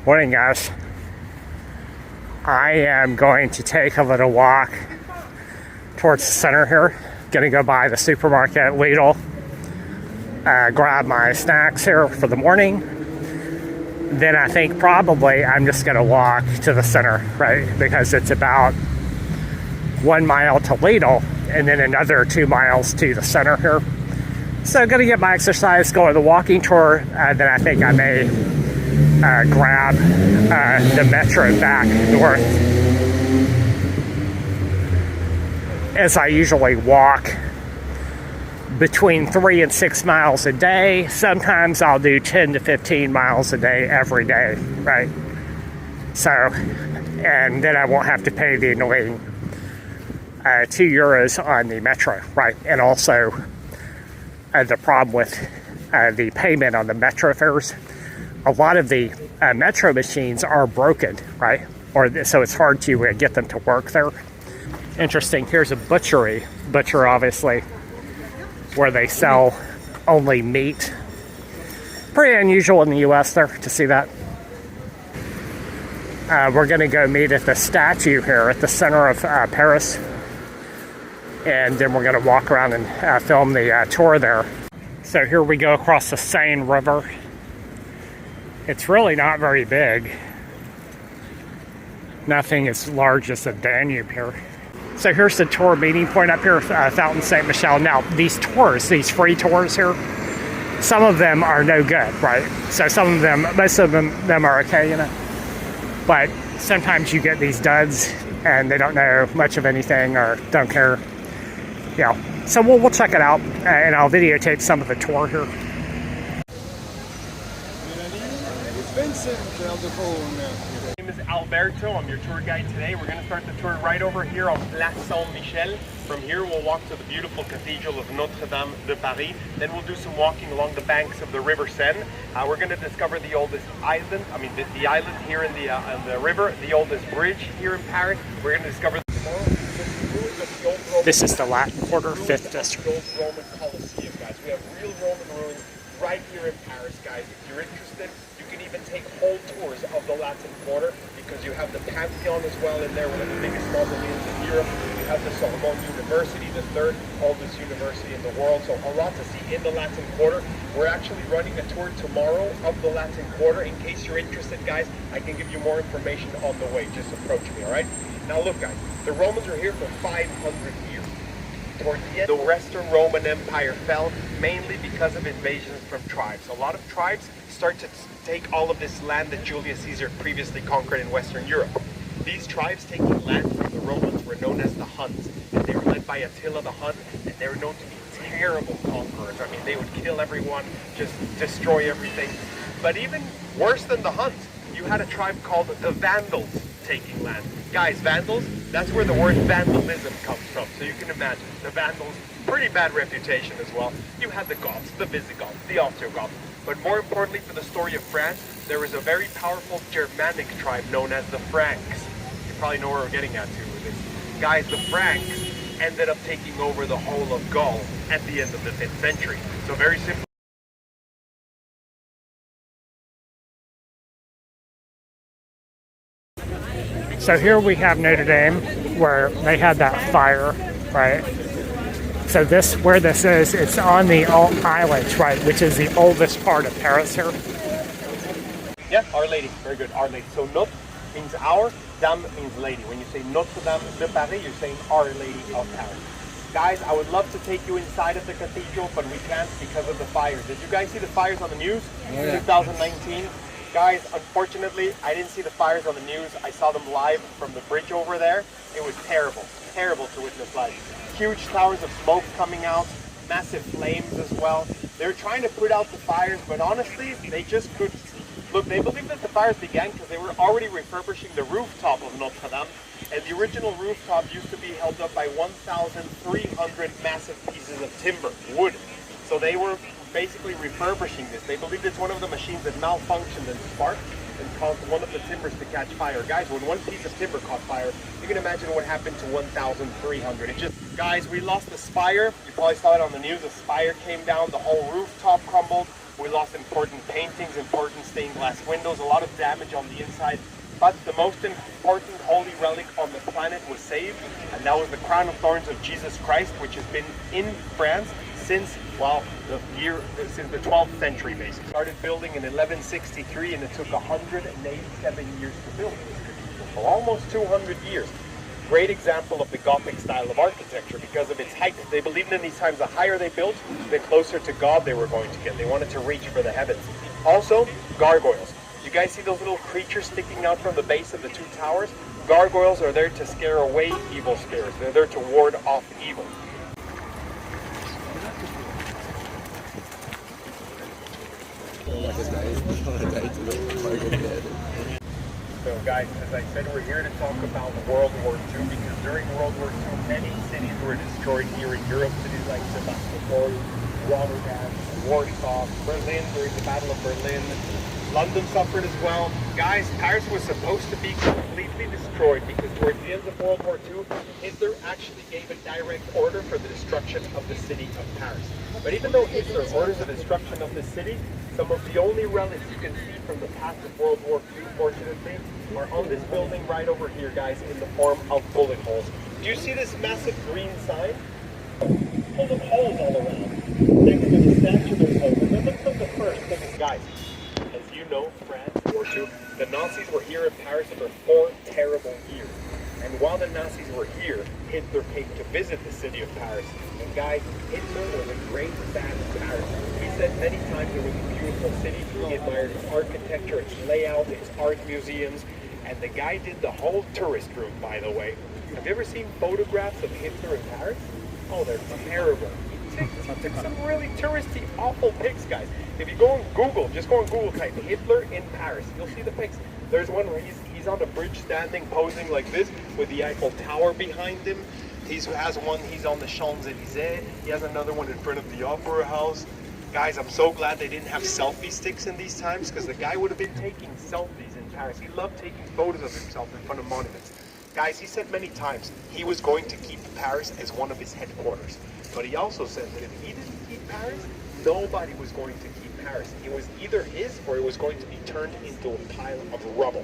Morning, guys. I am going to take a little walk towards the center here. Gonna go by the supermarket, Lidl, grab my snacks here for the morning. Then I think probably I'm just gonna walk to the center, right? Because it's about 1 mile to Lidl and then another 2 miles to the center here. So gonna get my exercise, go on the walking tour, then I think I may grab the metro back north, as I usually walk between 3 and 6 miles a day. Sometimes I'll do 10 to 15 miles a day every day, right? So, and then I won't have to pay the annoying €2 on the metro, right? And also the problem with the payment on the metro fares, a lot of the metro machines are broken, right? So it's hard to get them to work there. Interesting, here's a butcher obviously, where they sell only meat. Pretty unusual in the US there to see that. We're gonna go meet at the statue here at the center of Paris. And then we're gonna walk around and film the tour there. So here we go across the Seine River. It's really not very big. Nothing as large as the Danube here. So here's the tour meeting point up here, Fountain Saint-Michel. Now, these free tours here, some of them are no good, right? So most of them are okay, you know. But sometimes you get these duds and they don't know much of anything or don't care. Yeah, so we'll check it out and I'll videotape some of the tour here. My name is Alberto. I'm your tour guide today. We're going to start the tour right over here on Place Saint-Michel. From here we'll walk to the beautiful Cathedral of Notre-Dame de Paris. Then we'll do some walking along the banks of the River Seine. We're going to discover the oldest island, the island here in the river, the oldest bridge here in Paris. We're going to discover This is the Latin Quarter, 5th District. Old Roman Colosseum, guys. We have real Roman ruins right here in Paris, guys. If you're interested, you can even take whole tours of the Latin Quarter because you have the Pantheon as well in there, one of the biggest mausoleums in Europe. You have the Sorbonne University, the third oldest university in the world. So a lot to see in the Latin Quarter. We're actually running a tour tomorrow of the Latin Quarter. In case you're interested, guys, I can give you more information on the way. Just approach me, all right? Now look, guys, the Romans were here for 500 years. Toward the end, the Western Roman Empire fell mainly because of invasions from tribes. A lot of tribes start to take all of this land that Julius Caesar previously conquered in Western Europe. These tribes taking land from the Romans were known as the Huns, and they were led by Attila the Hun, and they were known to be terrible conquerors. I mean, they would kill everyone, just destroy everything. But even worse than the Huns, you had a tribe called the Vandals taking land. Guys, Vandals, that's where the word vandalism comes from. So you can imagine, the Vandals, pretty bad reputation as well. You had the Goths, the Visigoths, the Ostrogoths. But more importantly for the story of France, there was a very powerful Germanic tribe known as the Franks. You probably know where we're getting at too with this. Guys, the Franks ended up taking over the whole of Gaul at the end of the 5th century. So very simple. So here we have Notre Dame, where they had that fire, right? So where this is, it's on the island, right, which is the oldest part of Paris here. Yeah, Our Lady, very good, Our Lady. So Notre means our, Dame means lady. When you say Notre Dame de Paris, you're saying Our Lady of Paris. Guys, I would love to take you inside of the cathedral, but we can't because of the fires. Did you guys see the fires on the news in 2019? Guys, unfortunately, I didn't see the fires on the news. I saw them live from the bridge over there. It was terrible, terrible to witness live. Huge towers of smoke coming out, massive flames as well. They're trying to put out the fires, but honestly, they just couldn't. Look, they believe that the fires began because they were already refurbishing the rooftop of Notre Dame, and the original rooftop used to be held up by 1,300 massive pieces of timber, wood. So they were basically refurbishing this. They believe it's one of the machines that malfunctioned and sparked and caused one of the timbers to catch fire. Guys, when one piece of timber caught fire, you can imagine what happened to 1,300. It just, guys, we lost the spire. You probably saw it on the news. The spire came down, the whole rooftop crumbled. We We lost important paintings, important stained glass windows, a lot of damage on the inside. But the most important holy relic on the planet was saved, and that was the crown of thorns of Jesus Christ, which has been in France since, well, since the 12th century basically. Started building in 1163, and it took 187 years to build this cathedral, so almost 200 years. Great example of the Gothic style of architecture because of its height. They believed in these times the higher they built, the closer to God they were going to get. They wanted to reach for the heavens. Also, gargoyles. You guys see those little creatures sticking out from the base of the two towers? Gargoyles are there to scare away evil spirits. They're there to ward off evil. So guys, as I said, we're here to talk about World War II because during World War II, many cities were destroyed here in Europe. Cities like Sebastopol, Rotterdam, Warsaw, Berlin during the Battle of Berlin. London suffered as well. Guys, Paris was supposed to be completely destroyed because towards the end of World War II, Hitler actually gave a direct order for the destruction of the city of Paris. But even though Hitler orders the destruction of the city, some of the only relics you can see from the past of World War II, fortunately, are on this building right over here, guys, in the form of bullet holes. Do you see this massive green sign? Full of holes all around. Next to the statue, there's holes. And then look from the first. Guys, as you know, France, War II, the Nazis were here in Paris for 4 terrible years. And while the Nazis were here, Hitler came to visit the city of Paris. And guys, Hitler was a great fan of Paris. He said many times it was a beautiful city. He admired its architecture, its layout, its art museums. And the guy did the whole tourist route, by the way. Have you ever seen photographs of Hitler in Paris? Oh, they're terrible. He took some really touristy, awful pics, guys. If you go on Google, just go on Google, type Hitler in Paris. You'll see the pics. There's one where he's on the bridge standing, posing like this, with the Eiffel Tower behind him. He has one, he's on the Champs-Élysées. He has another one in front of the Opera House. Guys, I'm so glad they didn't have selfie sticks in these times, because the guy would have been taking selfies in Paris. He loved taking photos of himself in front of monuments. Guys, he said many times he was going to keep Paris as one of his headquarters. But he also said that if he didn't keep Paris, nobody was going to keep Paris. It was either his or it was going to be turned into a pile of rubble.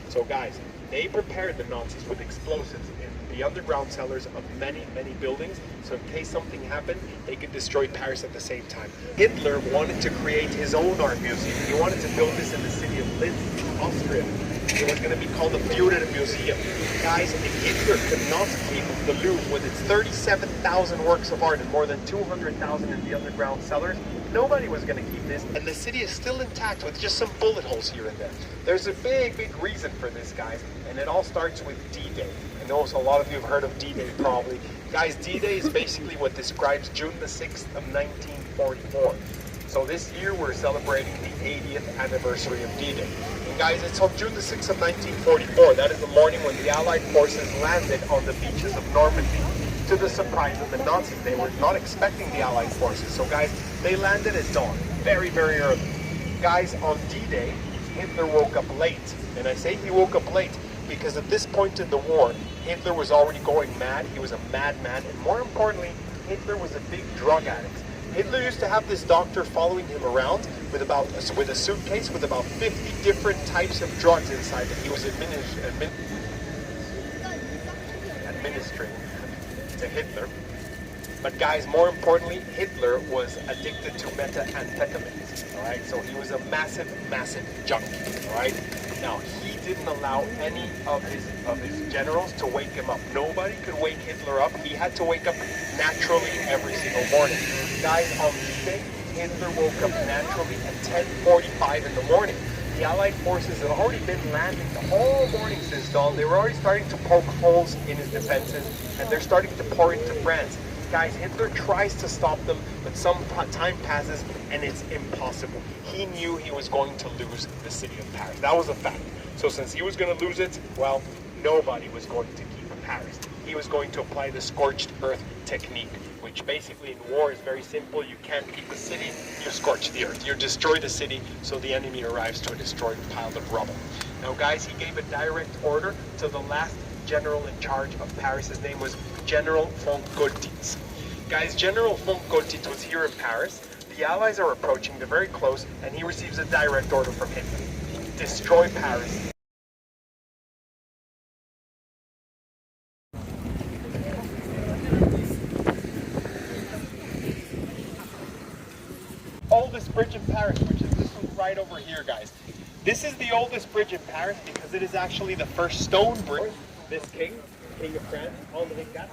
So guys, they prepared the Nazis with explosives in the underground cellars of many, many buildings. So in case something happened, they could destroy Paris at the same time. Hitler wanted to create his own art museum. He wanted to build this in the city of Linz, Austria. It was going to be called the Führer Museum. Guys, if Hitler could not keep the Louvre with its 37,000 works of art and more than 200,000 in the underground cellars, nobody was going to keep this. And the city is still intact with just some bullet holes here and there. There's a big, big reason for this, guys. And it all starts with D-Day. I know a lot of you have heard of D-Day probably. Guys, D-Day is basically what describes June the 6th of 1944. So this year we're celebrating the 80th anniversary of D-Day. And guys, it's on June the 6th of 1944. That is the morning when the Allied forces landed on the beaches of Normandy. To the surprise of the Nazis, they were not expecting the Allied forces. So guys, they landed at dawn, very, very early. Guys, on D-Day, Hitler woke up late. And I say he woke up late because at this point in the war, Hitler was already going mad. He was a madman. And more importantly, Hitler was a big drug addict. Hitler used to have this doctor following him around with a suitcase with about 50 different types of drugs inside that he was administering to Hitler. But guys, more importantly, Hitler was addicted to methamphetamines, all right? So he was a massive, massive junkie, all right? Now, he didn't allow any of his generals to wake him up. Nobody could wake Hitler up. He had to wake up naturally every single morning. Guys, on D-Day, Hitler woke up naturally at 10:45 in the morning. The Allied forces had already been landing the whole morning since dawn. They were already starting to poke holes in his defenses, and they're starting to pour into France. Guys, Hitler tries to stop them, but some time passes and it's impossible. He knew he was going to lose the city of Paris. That was a fact. So since he was going to lose it, well, nobody was going to keep Paris. He was going to apply the scorched earth technique, which basically in war is very simple. You can't keep a city, you scorch the earth. You destroy the city so the enemy arrives to a destroyed pile of rubble. Now guys, he gave a direct order to the last general in charge of Paris. His name was General von Goltitz. Guys, General von Goltitz was here in Paris. The Allies are approaching, they're very close, and he receives a direct order from Hitler. Destroy Paris. Oldest bridge in Paris, which is this one right over here, guys. This is the oldest bridge in Paris because it is actually the first stone bridge. This king of France, Henri IV,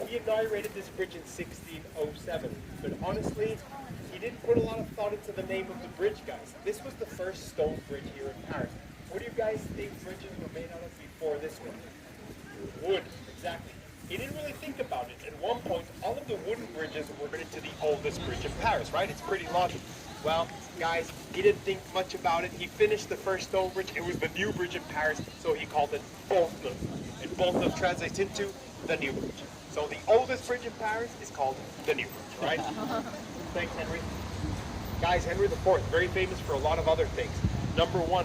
he inaugurated this bridge in 1607. But honestly, he didn't put a lot of thought into the name of the bridge, guys. This was the first stone bridge here in Paris. What do you guys think bridges were made out of before this one? Wood, exactly. He didn't really think about it. At one point, all of the wooden bridges were made into the oldest bridge in Paris, right? It's pretty logical. Well, guys, he didn't think much about it. He finished the first stone bridge. It was the new bridge in Paris, so he called it Pont-Neuf. And Pont-Neuf translates into the new bridge. So the oldest bridge in Paris is called the new bridge, right? Thanks, Henry. Guys, Henry IV, very famous for a lot of other things. Number one,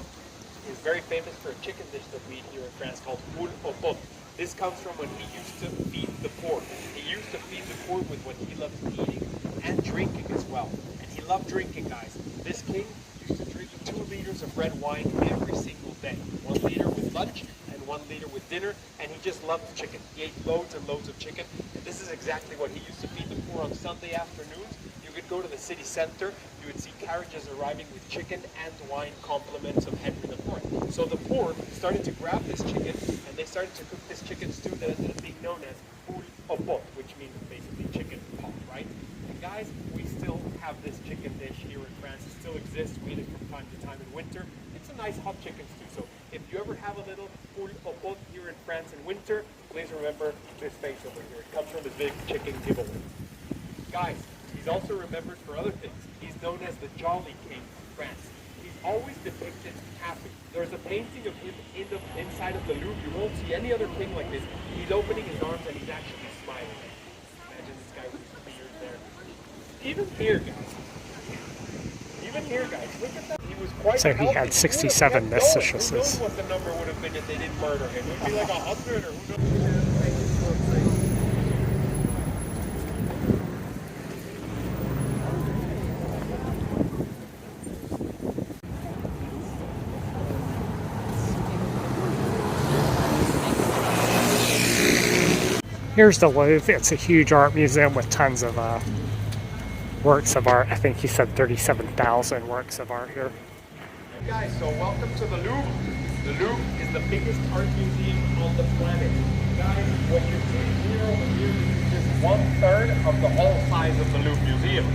he's very famous for a chicken dish that we eat here in France called poule au pot. This comes from when he used to feed the poor. He used to feed the poor with what he loved eating and drinking as well. And he loved drinking, guys. This king used to drink 2 liters of red wine every single day. 1 liter with lunch and 1 liter with dinner. And he just loved chicken. He ate loads and loads of chicken. And this is exactly what he used to feed the poor on Sunday afternoons. You could go to the city center. You would see carriages arriving with chicken and wine compliments of Henry IV. So the poor started to grab this chicken and they started to cook this chicken stew that ended up being known as poule au pot, which means basically chicken pot, right? And guys, we still have this chicken dish here in France. It still exists. We eat it from time to time in winter. It's a nice hot chicken stew. So if you ever have a little poule au pot here in France in winter, please remember this face over here. It comes from the big chicken giveaway. Guys, he's also remembered for other things. He's known as the Jolly King of France. He's always depicted happy. There's a painting of him inside of the Louvre. You won't see any other king like this. He's opening his arms and he's actually smiling. Imagine this guy with his beard there. Even here, guys, look at that. He was quite So he healthy. had 67 mistresses. Who knows what the number would have been if they didn't murder him? It would be like 100 or who knows. Here's the Louvre. It's a huge art museum with tons of works of art. I think he said 37,000 works of art here. Guys, so welcome to the Louvre. The Louvre is the biggest art museum on the planet. Guys, what you see here over here is just 1/3 of the whole size of the Louvre Museum.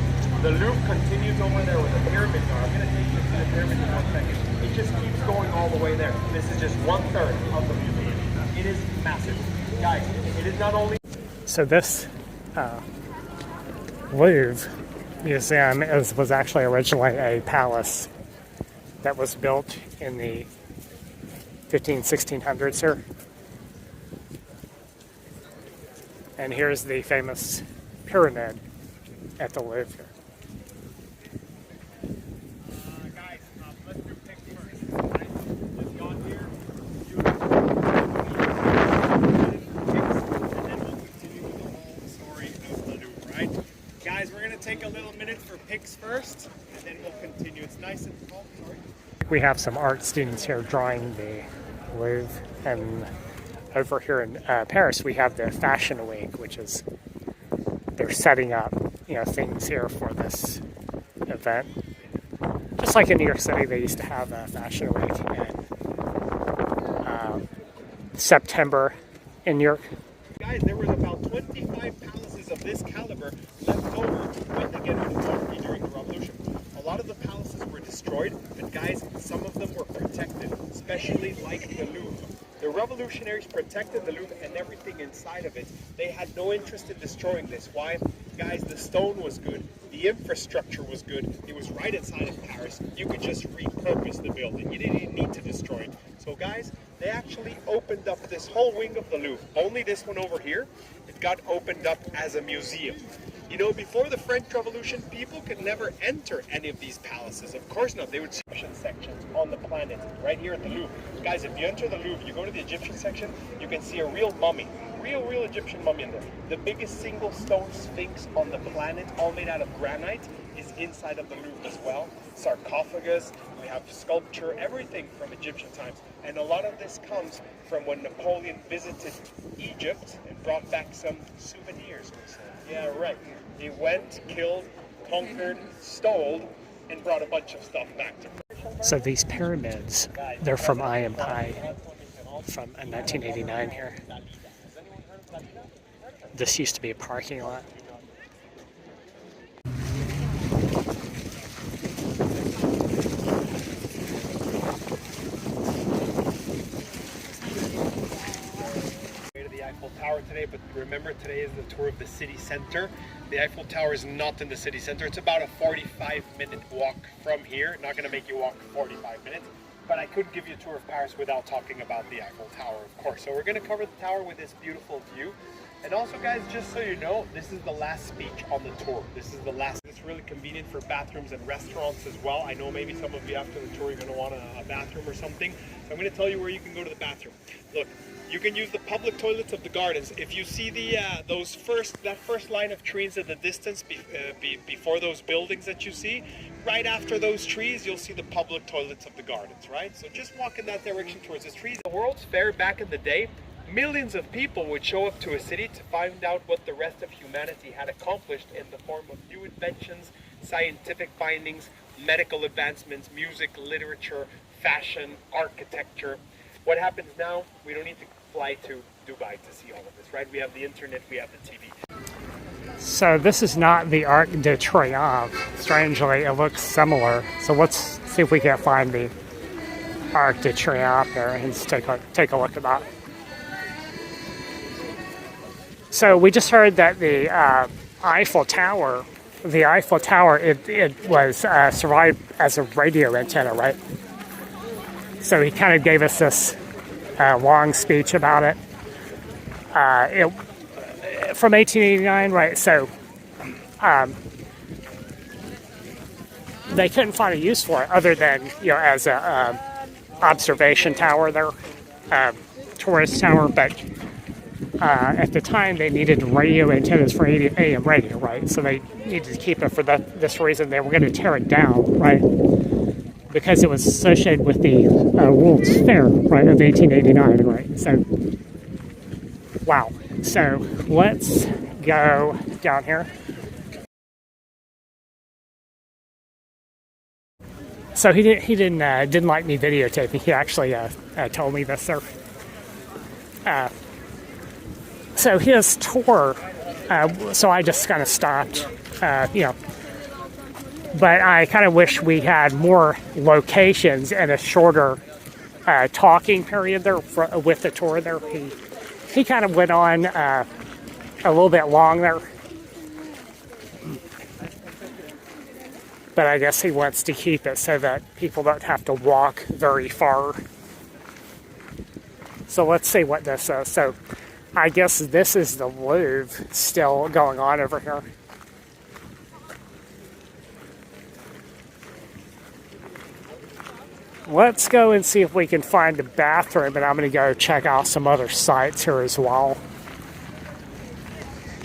The Louvre continues over there with the pyramids are. I'm going to take you to the pyramids in 1 second. It just keeps going all the way there. This is just 1/3 of the museum. It is massive. Guys, it is not only... So this Louvre Museum was actually originally a palace that was built in the 1600s here. And here's the famous pyramid at the Louvre here. Guys, let's do pick first. Right? Let's go on here. And then we'll continue with the whole story of the Louvre, right? Guys, we're going to take a little minute for picks first, and then we'll continue. It's nice and cold. Sorry. We have some art students here drawing the Louvre, and over here in Paris we have the Fashion Week, which is they're setting up things here for this event. Just like in New York City, they used to have a Fashion Week in September in New York. Guys, there was about 25 palaces of this caliber left over when they get rid of monarchy during the Revolution. A lot of the palaces were destroyed, but guys, some of them were protected, especially like the Louvre. The revolutionaries protected the Louvre and everything inside of it. They had no interest in destroying this. Why? Guys, the stone was good. The infrastructure was good. It was right inside of Paris. You could just repurpose the building. You didn't even need to destroy it. So guys, they actually opened up this whole wing of the Louvre. Only this one over here, it got opened up as a museum. You know, before the French Revolution, people could never enter any of these palaces. Of course not. They would see Egyptian sections on the planet, right here at the Louvre. Guys, if you enter the Louvre, you go to the Egyptian section, you can see a real mummy. Real Egyptian mummy in there. The biggest single stone sphinx on the planet, all made out of granite. is inside of the Louvre as well. Sarcophagus, we have sculpture, everything from Egyptian times. And a lot of this comes from when Napoleon visited Egypt and brought back some souvenirs. Yeah, right. He went, killed, conquered, stole, and brought a bunch of stuff back to. So these pyramids, they're from IMPI from 1989 here. This used to be a parking lot. The Eiffel Tower today, but remember today is the tour of the city center. The Eiffel Tower is not in the city center. It's about a 45-minute walk from here. Not going to make you walk 45 minutes, but I could give you a tour of Paris without talking about the Eiffel Tower, of course. So we're going to cover the tower with this beautiful view. And also, guys, just so you know, this is the last speech on the tour. This is the last. It's really convenient for bathrooms and restaurants as well. I know maybe some of you after the tour, you're going to want a bathroom or something. So I'm going to tell you where you can go to the bathroom. Look, you can use the public toilets of the gardens. If you see the that first line of trees in the distance before those buildings that you see, right after those trees, you'll see the public toilets of the gardens, right? So just walk in that direction towards the trees. The World's Fair back in the day, millions of people would show up to a city to find out what the rest of humanity had accomplished in the form of new inventions, scientific findings, medical advancements, music, literature, fashion, architecture. What happens now, we don't need to fly to Dubai to see all of this, right? We have the internet, we have the TV. So this is not the Arc de Triomphe. Strangely, it looks similar. So let's see if we can find the Arc de Triomphe here and just take a look at that. So we just heard that the Eiffel Tower, it was survived as a radio antenna, right? So he kind of gave us this long speech about it. From 1889, right? So they couldn't find a use for it other than, as a observation tower there, tourist tower. But at the time, they needed radio antennas for AM radio, right? So they needed to keep it for this reason. They were going to tear it down, right? Because it was associated with the World's Fair, right, of 1889, right? So, wow. So let's go down here. So he didn't like me videotaping. He actually told me this, sir. So his tour. So I just kind of stopped, But I kind of wish we had more locations and a shorter talking period there with the tour there. He kind of went on a little bit long there. But I guess he wants to keep it so that people don't have to walk very far. So let's see what this is. So I guess this is the Louvre still going on over here. Let's go and see if we can find a bathroom, and I'm going to go check out some other sites here as well.